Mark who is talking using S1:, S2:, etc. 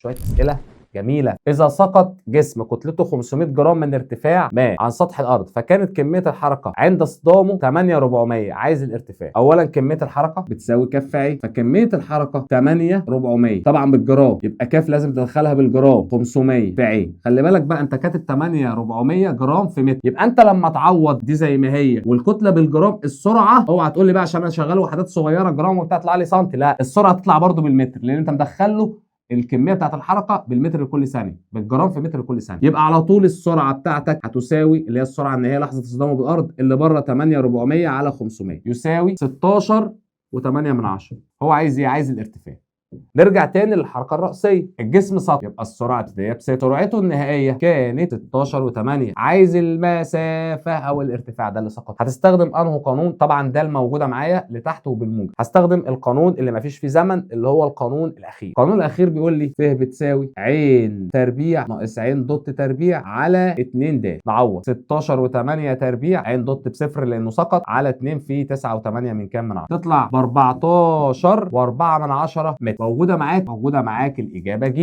S1: شويه اسئله جميله. اذا سقط جسم كتلته 500 جرام من ارتفاع ما عن سطح الارض، فكانت كميه الحركه عند اصطدامه 8400. عايز الارتفاع. اولا كميه الحركه بتساوي كف ع، فكميه الحركه 8400 طبعا بالجرام، يبقى كاف لازم تدخلها بالجرام، 500 في ع. خلي بالك بقى انت كاتب 8400 جرام في متر، يبقى انت لما تعوض دي زي ما هي والكتله بالجرام، السرعه اوعى تقول لي بقى عشان انا شغال وحدات صغيره جرام وبتاع تطلع لي سنتي، لا، السرعه تطلع برده بالمتر، لان انت مدخله الكميه بتاعت الحركه بالمتر لكل ثانيه، بالجرام في متر لكل ثانيه. يبقى على طول السرعه بتاعتك هتساوي اللي هي السرعه النهائيه لحظه اصطدامه بالارض اللي بره 8400 على 500 يساوي 16.8. هو عايز ايه؟ عايز الارتفاع. نرجع تاني للحركه الرأسيه. الجسم سقط، يبقى السرعه ابتدائيه بصفر، سرعته النهائيه كانت 16.8. عايز المسافه او الارتفاع ده اللي سقط. هتستخدم انه قانون؟ طبعا ده الموجوده معايا لتحت وبالموجب. هستخدم القانون اللي مفيش فيه زمن، اللي هو القانون الاخير. القانون الاخير بيقول لي ف بتساوي ع تربيع ناقص ع دوت تربيع على 2 د. نعوض 16.8 تربيع ع دوت بصفر لانه سقط على 2 في 9.8 من كام من 10، تطلع ب 14.4 متر. موجوده معاك الاجابه ج.